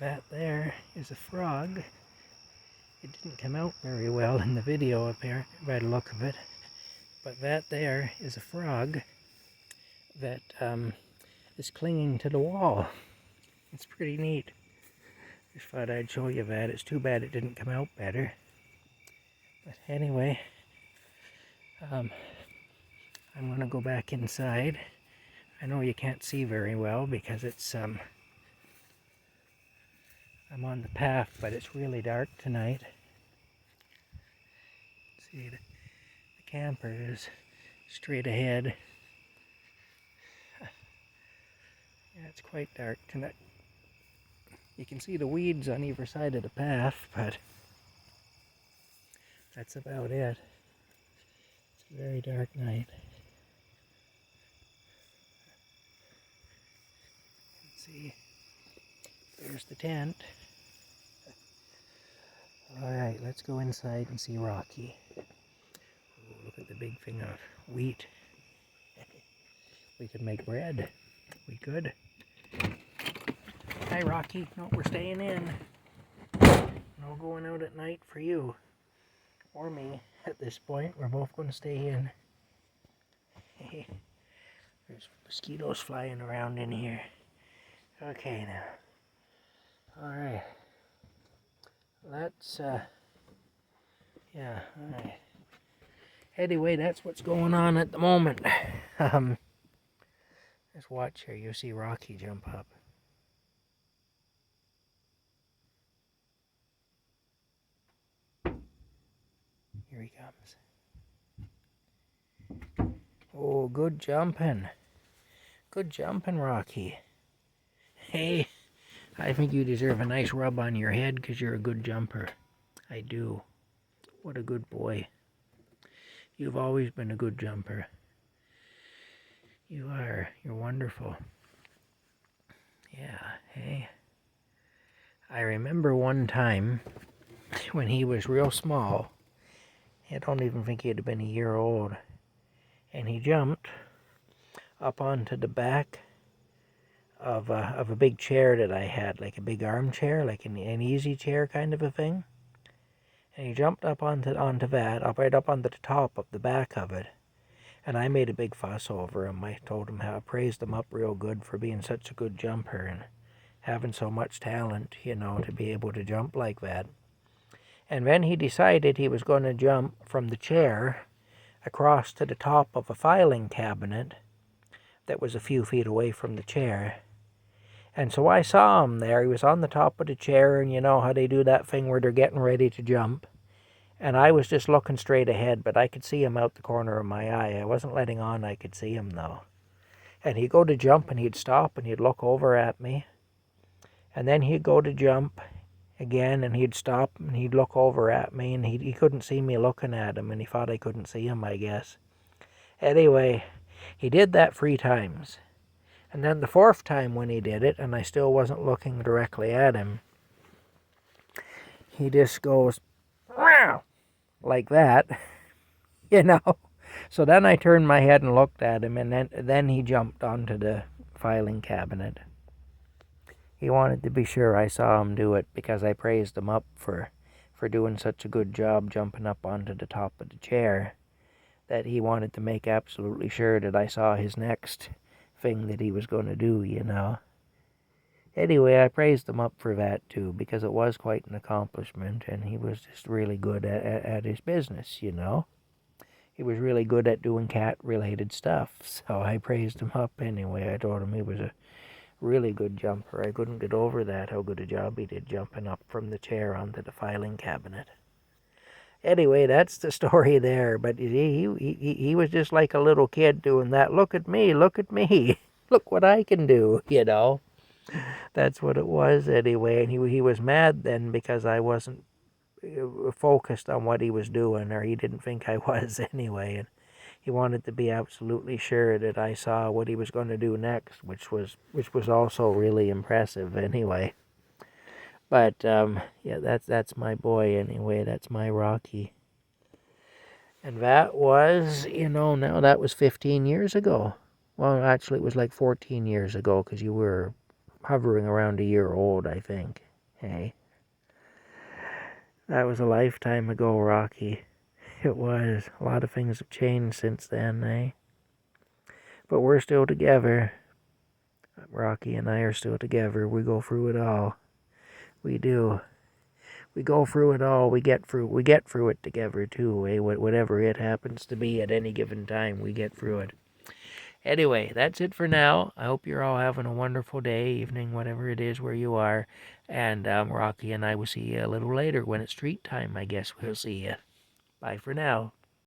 That there is a frog. It didn't come out very well in the video apparently by the look of it. But that there is a frog that is clinging to the wall. It's pretty neat. Just thought I'd show you that. It's too bad it didn't come out better. But anyway, I'm going to go back inside. I know you can't see very well because it's I'm on the path, but it's really dark tonight. See, the camper is straight ahead. Yeah, it's quite dark tonight. You can see the weeds on either side of the path, but that's about it. It's a very dark night. See, there's the tent. Alright, let's go inside and see Rocky. Ooh, look at the big thing of wheat. We could make bread. We could. Hi, Rocky. No, we're staying in. No going out at night for you. Or me at this point. We're both going to stay in. There's mosquitoes flying around in here. Okay, now. Alright. Let's, yeah, alright. Anyway, that's what's going on at the moment. Just watch here. You'll see Rocky jump up. Here he comes. Oh, good jumping. Good jumping, Rocky. Hey, I think you deserve a nice rub on your head because you're a good jumper. I do. What a good boy. You've always been a good jumper. You are. You're wonderful. Yeah, hey. I remember one time when he was real small. I don't even think he'd have been a year old. And he jumped up onto the back of a big chair that I had, like a big armchair, like an easy chair kind of a thing. And he jumped up onto that, right up onto the top of the back of it. And I made a big fuss over him. I told him how I praised him up real good for being such a good jumper and having so much talent, you know, to be able to jump like that. And then he decided he was going to jump from the chair across to the top of a filing cabinet that was a few feet away from the chair. And so I saw him there. He was on the top of the chair, and you know how they do that thing where they're getting ready to jump. And I was just looking straight ahead, but I could see him out the corner of my eye. I wasn't letting on I could see him, though. And he'd go to jump, and he'd stop, and he'd look over at me. And then he'd go to jump again, and he'd stop, and he'd look over at me, and he couldn't see me looking at him, and he thought I couldn't see him, I guess. Anyway, he did that 3 times. And then the 4th time when he did it, and I still wasn't looking directly at him, he just goes, "Wow!" like that, you know. So then I turned my head and looked at him, and then he jumped onto the filing cabinet. He wanted to be sure I saw him do it because I praised him up for doing such a good job jumping up onto the top of the chair, that he wanted to make absolutely sure that I saw his next thing that he was going to do, you know. Anyway, I praised him up for that too, because it was quite an accomplishment, and he was just really good at his business, you know. He was really good at doing cat-related stuff, so I praised him up anyway. I told him he was a really good jumper. I couldn't get over that, how good a job he did jumping up from the chair onto the filing cabinet. Anyway, that's the story there, but he was just like a little kid doing that. Look at me, look at me. Look what I can do, you know. That's what it was anyway, and he was mad then because I wasn't focused on what he was doing, or he didn't think I was anyway, and he wanted to be absolutely sure that I saw what he was going to do next, which was also really impressive anyway. But yeah, that's my boy anyway. That's my Rocky. And that was, you know, now that was 15 years ago. Well, actually, it was like 14 years ago because you were hovering around a year old, I think. Hey, that was a lifetime ago, Rocky. It was. A lot of things have changed since then, eh? But we're still together. Rocky and I are still together. We go through it all. We do. We go through it all. We get through it together too, eh? Whatever it happens to be at any given time, we get through it. Anyway, that's it for now. I hope you're all having a wonderful day, evening, whatever it is where you are. And Rocky and I will see you a little later when it's treat time. I guess we'll see you. Bye for now.